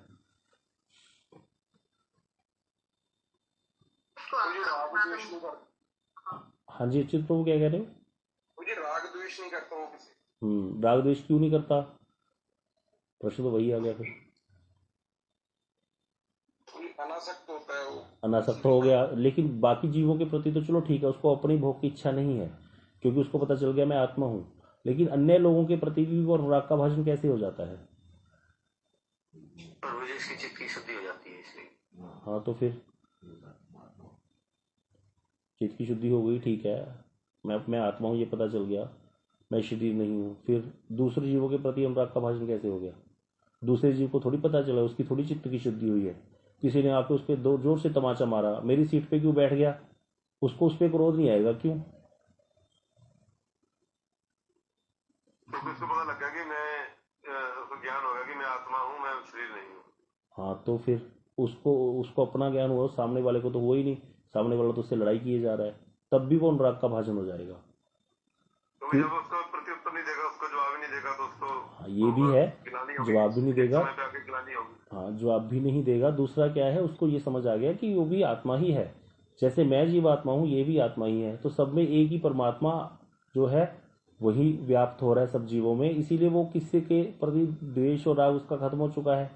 हाँ जी अच्युत प्रभु क्या कह रहे हो? मुझे राग द्वेष नहीं करता हूँ किसी। राग द्वेष क्यों नहीं करता? प्रश्न तो वही आ गया फिर। अनासक्त होता है वो, अनासक्त हो गया, लेकिन बाकी जीवों के प्रति तो चलो ठीक है, उसको अपनी भोग की इच्छा नहीं है, क्योंकि उसको पता चल गया मैं आत्मा हूं। लेकिन अन्य लोगों के प्रति भी वो अनुराग का भाजन कैसे हो जाता है? इसकी चित्त की शुद्धि हो जाती है इसलिए। हाँ तो फिर चित्त की शुद्धि हो गई, ठीक है, मैं आत्मा हूँ ये पता चल गया, मैं शरीर नहीं हूँ, फिर दूसरे जीवों के प्रति अनुराग का भाजन कैसे हो गया? दूसरे जीव को थोड़ी पता चला, उसकी थोड़ी चित्त की शुद्धि हुई है। किसी ने आके उस पर जोर से तमाचा मारा, मेरी सीट पे क्यों बैठ गया, उसको उस पर क्रोध नहीं आएगा, क्यों? तो उसको पता लग गया कि उसको ज्ञान होगा कि मैं आत्मा हूँ, मैं शरीर नहीं हूँ। जब तो फिर उसको अपना ज्ञान हुआ, सामने वाले को तो वो ही नहीं, सामने वाला तो उससे लड़ाई किए जा रहा है, तब भी वो अनुराग का भाजन हो जाएगा। तो जब उसको प्रत्युत्तर नहीं देगा, उसको जवाब ही नहीं देगा, तो उसको ये भी है, जवाब भी नहीं देगा। हाँ, जवाब भी नहीं देगा। दूसरा क्या है, उसको ये समझ आ गया कि वो भी आत्मा ही है, जैसे मैं जीव आत्मा हूँ ये भी आत्मा ही है, तो सब में एक ही परमात्मा जो है वही व्याप्त हो रहा है सब जीवों में। इसीलिए वो किसी के प्रति द्वेष और राग उसका खत्म हो चुका है,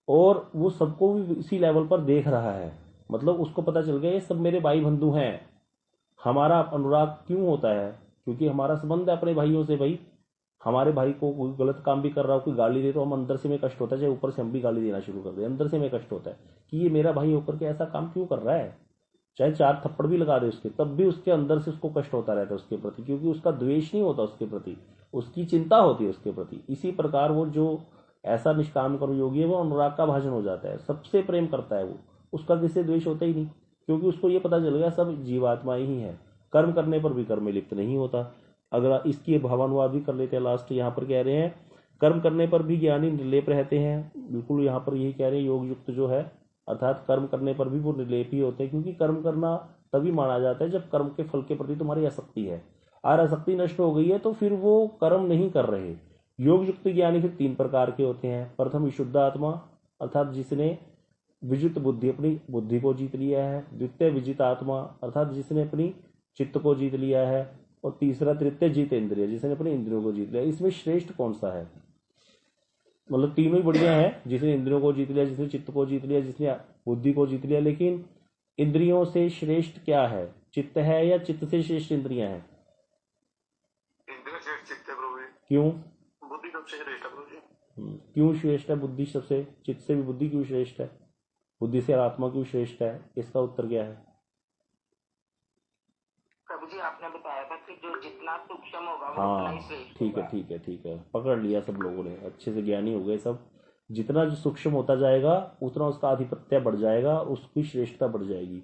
और वो सबको भी इसी लेवल पर देख रहा है। मतलब उसको पता चल गया ये सब मेरे भाई बंधु हैं। हमारा अनुराग क्यों होता है? क्योंकि हमारा संबंध है अपने भाइयों से। भाई हमारे भाई को कोई गलत काम भी कर रहा हो, कोई गाली दे, तो हम अंदर से में कष्ट होता है, चाहे ऊपर से हम भी गाली देना शुरू कर दे, अंदर से में कष्ट होता है कि ये मेरा भाई होकर के ऐसा काम क्यों कर रहा है। चाहे 4 थप्पड़ भी लगा दे उसके, तब भी उसके अंदर से उसको कष्ट होता रहता है उसके प्रति, क्योंकि उसका द्वेष नहीं होता उसके प्रति, उसकी चिंता होती है उसके प्रति। इसी प्रकार वो जो ऐसा निष्काम कर्म योगी है वो अनुराग का भाजन हो जाता है, सबसे प्रेम करता है वो, उसका किससे द्वेष होता ही नहीं, क्योंकि उसको ये पता चल गया सब जीवात्माएं ही है। कर्म करने पर भी कर्म में लिप्त नहीं होता। अगर इसकी भावानुवाद भी कर लेते हैं, लास्ट यहाँ पर कह रहे हैं कर्म करने पर भी ज्ञानी निर्लेप रहते हैं। बिल्कुल यहाँ पर यही कह रहे हैं, योग युक्त जो है अर्थात कर्म करने पर भी वो निर्लेप ही होते हैं, क्योंकि कर्म करना तभी माना जाता है जब कर्म के फल के प्रति तुम्हारी आसक्ति है, और आसक्ति नष्ट हो गई है तो फिर वो कर्म नहीं कर रहे। योग युक्त ज्ञानी फिर 3 प्रकार के होते हैं। प्रथम विशुद्ध आत्मा अर्थात जिसने विजित बुद्धि, अपनी बुद्धि को जीत लिया है। द्वितीय विजित आत्मा अर्थात जिसने अपनी चित्त को जीत लिया है। और तीसरा तृतीय जीत इंद्रिय, जिसने अपने इंद्रियों को जीत लिया। इसमें श्रेष्ठ कौन सा है? मतलब तीनों ही बढ़िया है, जिसने इंद्रियों को जीत लिया, जिसने चित्त को जीत लिया, जिसने बुद्धि को जीत लिया। लेकिन इंद्रियों से श्रेष्ठ क्या है? चित्त है या चित्त से श्रेष्ठ इंद्रियां हैं? इंद्रिय श्रेष्ठ चित्त है प्रभु जी। क्यों? बुद्धि सबसे श्रेष्ठ है प्रभु जी। क्यों श्रेष्ठ है बुद्धि सबसे? चित्त से भी बुद्धि क्यों श्रेष्ठ है? बुद्धि से आत्मा क्यों श्रेष्ठ है? इसका उत्तर क्या है? प्रभु जी आपने बताया था कि जो जितना सूक्ष्म होगा वो उतना ही हाँ श्रेष्ठ ठीक है होगा। ठीक है ठीक है, पकड़ लिया सब लोगों ने, अच्छे से ज्ञानी हो गए सब। जितना जो सूक्ष्म होता जाएगा उतना उसका आधिपत्य बढ़ जाएगा, उसकी श्रेष्ठता बढ़ जाएगी।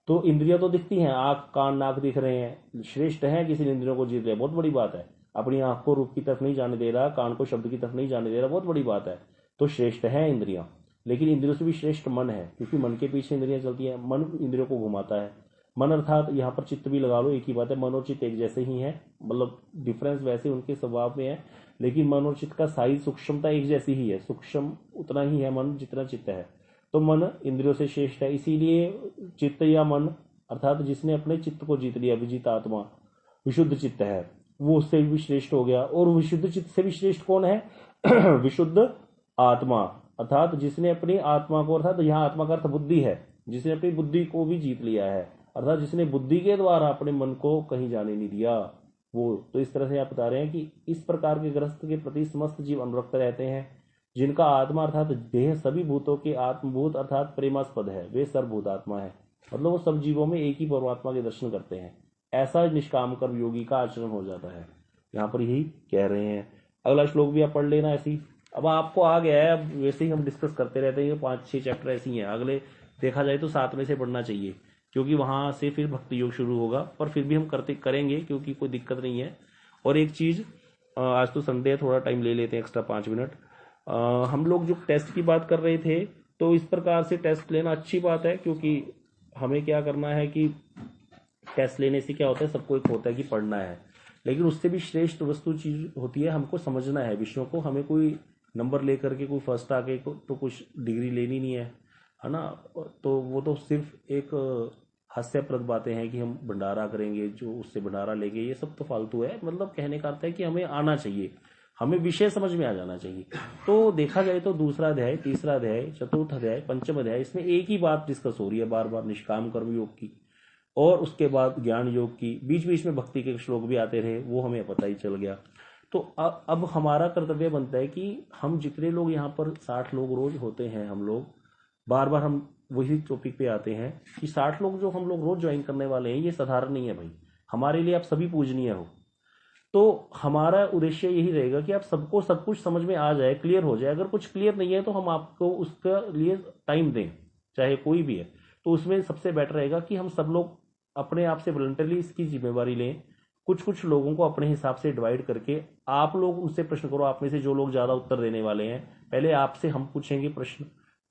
तो इंद्रियां तो दिखती हैं, आंख कान नाक दिख रहे हैं, श्रेष्ठ है किसी ने इंद्रियों को जीत लिया, बहुत बड़ी बात है। अपनी आंख को रूप की तरफ नहीं जाने दे रहा, कान को शब्द की तरफ नहीं जाने दे रहा, बहुत बड़ी बात है। तो श्रेष्ठ है इंद्रियां। लेकिन इंद्रियों से भी श्रेष्ठ मन है, क्योंकि मन के पीछे इंद्रियां चलती हैं, मन इंद्रियों को घुमाता है। मन अर्थात यहाँ पर चित्त भी लगा लो, एक ही बात है। मन और चित्त एक जैसे ही हैं, मतलब डिफरेंस वैसे उनके स्वभाव में है, लेकिन मन और चित्त का साइज सूक्ष्मता एक जैसी ही है। सूक्ष्म उतना ही है मन जितना चित्त है। तो मन इंद्रियों से श्रेष्ठ है, इसीलिए चित्त या मन अर्थात जिसने अपने चित्त को जीत लिया, विजित आत्मा विशुद्ध चित्त है, वो उससे भी श्रेष्ठ हो गया। और विशुद्ध चित्त से भी श्रेष्ठ कौन है? विशुद्ध आत्मा अर्थात जिसने अपनी आत्मा को, अर्थात यहाँ आत्मा का अर्थ बुद्धि है, जिसने अपनी बुद्धि को भी जीत लिया है, अर्थात जिसने बुद्धि के द्वारा अपने मन को कहीं जाने नहीं दिया वो। तो इस तरह से आप बता रहे हैं कि इस प्रकार के ग्रस्त के प्रति समस्त जीव अनुरक्त रहते हैं, जिनका आत्मा अर्थात देह सभी भूतों के आत्मभूत अर्थात प्रेमास्पद है, वे सर्वभूत आत्मा है। मतलब वो सब जीवों में एक ही परमात्मा के दर्शन करते हैं। ऐसा निष्काम कर्म योगी का आचरण हो जाता है, यहाँ पर यही कह रहे हैं। अगला श्लोक भी आप पढ़ लेना ऐसे ही। अब आपको आ गया है, अब वैसे ही हम डिस्कस करते रहते हैं, 5-6 चैप्टर ऐसे ही हैं। अगले देखा जाए तो 7 में से पढ़ना चाहिए, क्योंकि वहां से फिर भक्ति योग शुरू होगा, पर फिर भी हम करेंगे क्योंकि कोई दिक्कत नहीं है। और एक चीज, आज तो संडे है, थोड़ा टाइम ले लेते हैं एक्स्ट्रा 5 मिनट। हम लोग जो टेस्ट की बात कर रहे थे, तो इस प्रकार से टेस्ट लेना अच्छी बात है, क्योंकि हमें क्या करना है कि टेस्ट लेने से क्या होता है, सबको एक होता है कि पढ़ना है, लेकिन उससे भी श्रेष्ठ वस्तु चीज होती है हमको समझना है विषयों को। हमें कोई नंबर लेकर के कोई फर्स्ट आके तो कुछ डिग्री लेनी नहीं है ना। तो वो तो सिर्फ एक हास्यप्रद बातें हैं कि हम भंडारा करेंगे, जो उससे भंडारा लेंगे, ये सब तो फालतू है। मतलब कहने का अर्थ है कि हमें आना चाहिए, हमें विषय समझ में आ जाना चाहिए। तो देखा जाए तो 2रा अध्याय, 3रा अध्याय, 4th अध्याय, 5th अध्याय, इसमें एक ही बात डिस्कस हो रही है बार बार, निष्काम कर्म योग की, और उसके बाद ज्ञान योग की। बीच बीच में भक्ति के श्लोक भी आते रहे, वो हमें पता ही चल गया। तो अब हमारा कर्तव्य बनता है कि हम जितने लोग यहाँ पर 60 लोग रोज होते हैं, हम लोग बार बार हम वही टॉपिक पे आते हैं कि 60 लोग जो हम लोग रोज ज्वाइन करने वाले हैं, ये साधारण नहीं है भाई। हमारे लिए आप सभी पूजनीय हो। तो हमारा उद्देश्य यही रहेगा कि आप सबको सब कुछ समझ में आ जाए, क्लियर हो जाए। अगर कुछ क्लियर नहीं है तो हम आपको उसका लिए टाइम दें, चाहे कोई भी है। तो उसमें सबसे बेटर रहेगा कि हम सब लोग अपने आप से वॉलंटरली इसकी जिम्मेवारी लें। कुछ कुछ लोगों को अपने हिसाब से डिवाइड करके आप लोग उनसे प्रश्न करो। आप में से जो लोग ज्यादा उत्तर देने वाले हैं, पहले आपसे हम पूछेंगे प्रश्न,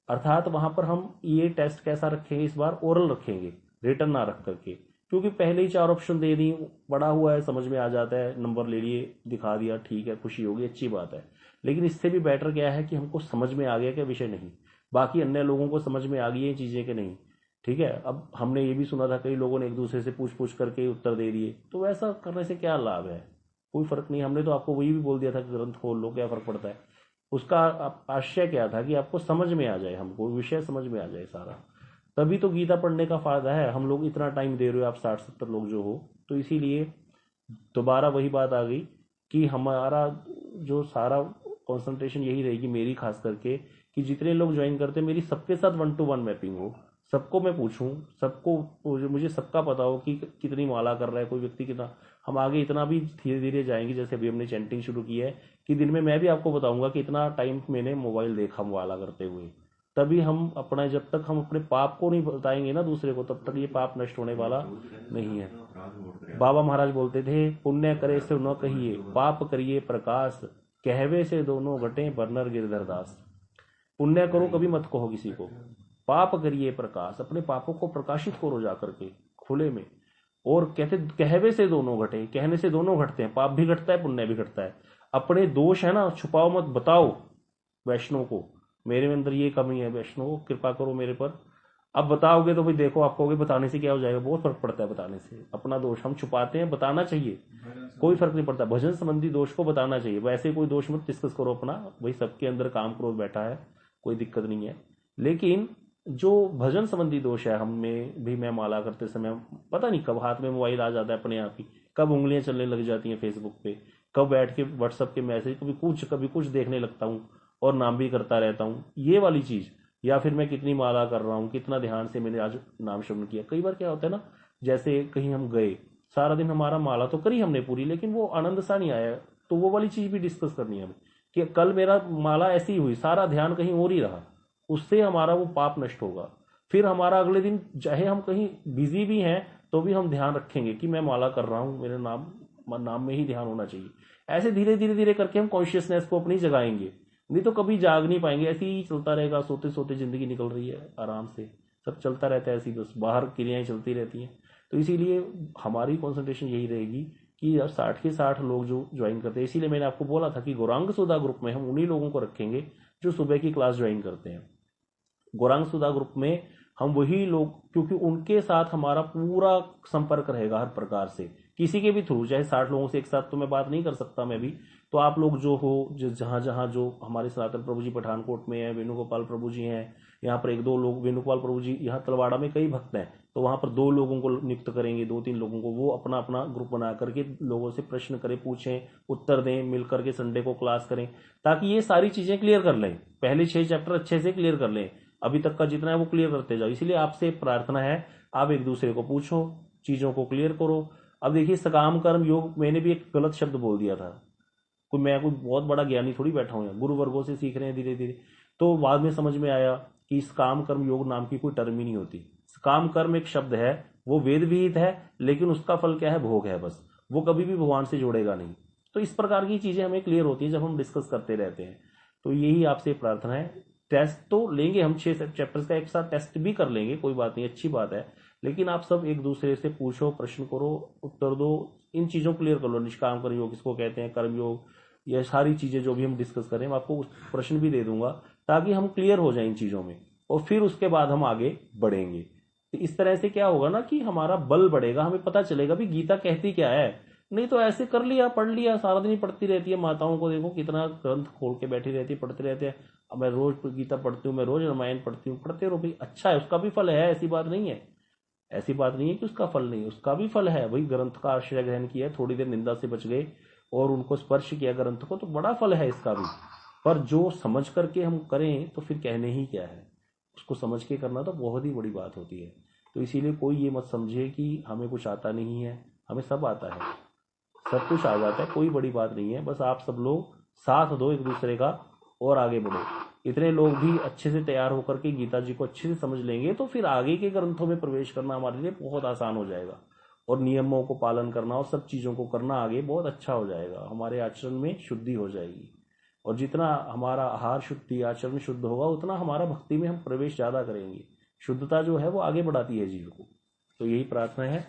अर्थात वहां पर हम ये टेस्ट कैसा रखेंगे इस बार, ओरल रखेंगे, रिटर्न ना रख करके, क्योंकि पहले ही 4 ऑप्शन दे दी, बड़ा हुआ है, समझ में आ जाता है, नंबर ले लिए, दिखा दिया, ठीक है, खुशी होगी, अच्छी बात है। लेकिन इससे भी बेटर क्या है कि हमको समझ में आ गया क्या विषय, नहीं, बाकी अन्य लोगों को समझ में आ गई है चीजें कि नहीं, ठीक है। अब हमने ये भी सुना था कई लोगों ने एक दूसरे से पूछ पूछ करके उत्तर दे दिए, तो वैसा करने से क्या लाभ है, कोई फर्क नहीं। हमने तो आपको वही भी बोल दिया था कि ग्रंथ खोल लो, क्या फर्क पड़ता है। उसका आशय क्या था कि आपको समझ में आ जाए, हमको विषय समझ में आ जाए सारा, तभी तो गीता पढ़ने का फायदा है। हम लोग इतना टाइम दे रहे हो, आप 60-70 लोग जो हो, तो इसीलिए दोबारा वही बात आ गई कि हमारा जो सारा कंसंट्रेशन यही रहेगी, मेरी खास करके, कि जितने लोग ज्वाइन करते हैं मेरी सबके साथ 1-to-1 मैपिंग हो, सबको मैं पूछूं, सबको मुझे सबका पता हो कि कितनी माला कर रहा है कोई व्यक्ति, कितना हम आगे इतना भी धीरे धीरे जाएंगे, जैसे अभी हमने चैंटिंग शुरू की है कि दिन में मैं भी आपको बताऊंगा कि इतना टाइम मैंने मोबाइल देखा वाला करते हुए, तभी हम अपना, जब तक हम अपने पाप को नहीं बताएंगे ना दूसरे को, तब तक ये पाप नष्ट होने वाला नहीं है। बाबा महाराज बोलते थे, पुण्य करे से न कहिए, पाप करिए प्रकाश, कहवे से दोनों घटे बरनर गिरधर दास। पुण्य करो कभी मत कहो किसी को, पाप करिए प्रकाश, अपने पापों को प्रकाशित करो जाकर के खुले में। और कहते कहवे से दोनों घटे, कहने से दोनों घटते हैं, पाप भी घटता है पुण्य भी घटता है। अपने दोष है ना छुपाओ मत, बताओ वैष्णव को मेरे में अंदर ये कमी है, वैष्णव कृपा करो मेरे पर। अब बताओगे तो भाई देखो, आप कहोगे बताने से क्या हो जाएगा, बहुत फर्क पड़ता है बताने से। अपना दोष हम छुपाते हैं, बताना चाहिए, कोई फर्क नहीं पड़ता। भजन संबंधी दोष को बताना चाहिए, वैसे कोई दोष मत डिस्कस करो अपना, भाई सबके अंदर काम क्रोध बैठा है, कोई दिक्कत नहीं है। लेकिन जो भजन संबंधी दोष है, हमें भी, मैं माला करते समय पता नहीं कब हाथ में मोबाइल आ जाता है अपने आप ही, कब उंगलियां चलने लग जाती हैं फेसबुक पे, कब बैठ के व्हाट्सएप के मैसेज कभी कुछ देखने लगता हूँ और नाम भी करता रहता हूँ, ये वाली चीज। या फिर मैं कितनी माला कर रहा हूँ, कितना ध्यान से मैंने आज नाम श्रवण किया। कई बार क्या होता है ना, जैसे कहीं हम गए, सारा दिन हमारा माला तो करी हमने पूरी, लेकिन वो आनंद सा नहीं आया, तो वो वाली चीज भी डिस्कस करनी है हमें कि कल मेरा माला ऐसी हुई, सारा ध्यान कहीं और ही रहा, उससे हमारा वो पाप नष्ट होगा। फिर हमारा अगले दिन चाहे हम कहीं बिजी भी हैं तो भी हम ध्यान रखेंगे कि मैं माला कर रहा हूँ, मेरे नाम में ही ध्यान होना चाहिए। ऐसे धीरे धीरे धीरे करके हम कॉन्शियसनेस को अपनी जगाएंगे, नहीं तो कभी जाग नहीं पाएंगे। ऐसे ही चलता रहेगा, सोते सोते जिंदगी निकल रही है आराम से, सब चलता रहता है ऐसी, बस बाहर क्रियाएं चलती रहती हैं। तो इसीलिए हमारी कॉन्सेंट्रेशन यही रहेगी कि 60 के 60 लोग जो ज्वाइन करते हैं। इसीलिए मैंने आपको बोला था कि गौरांग सुधा ग्रुप में हम उन्हीं लोगों को रखेंगे जो सुबह की क्लास ज्वाइन करते हैं। गौरांग सुधा ग्रुप में हम वही लोग, क्योंकि उनके साथ हमारा पूरा संपर्क रहेगा हर प्रकार से, किसी के भी थ्रू, चाहे 60 लोगों से एक साथ तो मैं बात नहीं कर सकता मैं भी, तो आप लोग जो हो, जहां जहां जो हमारे सनातन प्रभु जी पठानकोट में है, वेणुगोपाल प्रभु जी हैं, यहाँ पर 1-2 लोग, वेणुगोपाल प्रभु जी यहाँ तलवाड़ा में कई भक्त हैं, तो वहां पर 2 लोगों को नियुक्त करेंगे, 2-3 लोगों को, वो अपना अपना ग्रुप बना करके लोगों से प्रश्न करें, पूछें, उत्तर दें, मिल करके संडे को क्लास करें, ताकि ये सारी चीजें क्लियर कर लें, पहले 6 चैप्टर अच्छे से क्लियर कर लें, अभी तक का जितना है वो क्लियर करते जाओ। इसलिए आपसे प्रार्थना है, आप एक दूसरे को पूछो, चीजों को क्लियर करो। अब देखिए, सकाम कर्म योग, मैंने भी एक गलत शब्द बोल दिया था, मैं कोई बहुत बड़ा ज्ञानी थोड़ी बैठा हूं, गुरु वर्गों से सीख रहे हैं धीरे धीरे, तो बाद में समझ में आया कि इस काम कर्म योग नाम की कोई टर्म ही नहीं होती। काम कर्म एक शब्द है, वो वेद विहित है, लेकिन उसका फल क्या है, भोग है बस, वो कभी भी भगवान से जोड़ेगा नहीं। तो इस प्रकार की चीजें हमें क्लियर होती है जब हम डिस्कस करते रहते हैं। तो यही आपसे प्रार्थना है। टेस्ट तो लेंगे हम, 6 चैप्टर्स का एक साथ टेस्ट भी कर लेंगे, कोई बात नहीं, अच्छी बात है, लेकिन आप सब एक दूसरे से पूछो, प्रश्न करो, उत्तर दो, इन चीजों को क्लियर कर लो। निष्काम कर्म योग किसको कहते हैं, कर्म योग, ये सारी चीजें जो भी हम डिस्कस करें, मैं आपको प्रश्न भी दे दूंगा ताकि हम क्लियर हो जाए इन चीजों में, और फिर उसके बाद हम आगे बढ़ेंगे। तो इस तरह से क्या होगा ना कि हमारा बल बढ़ेगा, हमें पता चलेगा भी गीता कहती क्या है। नहीं तो ऐसे कर लिया, पढ़ लिया, सारा दिन ही पढ़ती रहती है। माताओं को देखो कितना ग्रंथ खोल के बैठी रहती है, पढ़ते रहते हैं। अब मैं रोज गीता पढ़ती हूँ, मैं रोज रामायण पढ़ती हूँ, पढ़ते रहो भाई, अच्छा है, उसका भी फल है, ऐसी बात नहीं है, ऐसी बात नहीं है कि उसका फल नहीं, उसका भी फल है। भाई ग्रंथ का आश्रय ग्रहण किया, थोड़ी देर निंदा से बच गए और उनको स्पर्श किया ग्रंथ को, तो बड़ा फल है इसका भी। पर जो समझ करके हम करें तो फिर कहने ही क्या है, उसको समझ के करना तो बहुत ही बड़ी बात होती है। तो इसीलिए कोई ये मत समझे कि हमें कुछ आता नहीं है, हमें सब आता है, सब कुछ आ जाता है, कोई बड़ी बात नहीं है। बस आप सब लोग साथ दो एक दूसरे का और आगे बढ़ो। इतने लोग भी अच्छे से तैयार होकर के गीता जी को अच्छे से समझ लेंगे तो फिर आगे के ग्रंथों में प्रवेश करना हमारे लिए बहुत आसान हो जाएगा, और नियमों को पालन करना और सब चीजों को करना आगे बहुत अच्छा हो जाएगा। हमारे आचरण में शुद्धि हो जाएगी, और जितना हमारा आहार शुद्धि, आचरण शुद्ध होगा, उतना हमारा भक्ति में हम प्रवेश ज्यादा करेंगे। शुद्धता जो है वो आगे बढ़ाती है जीव को। तो यही प्रार्थना है।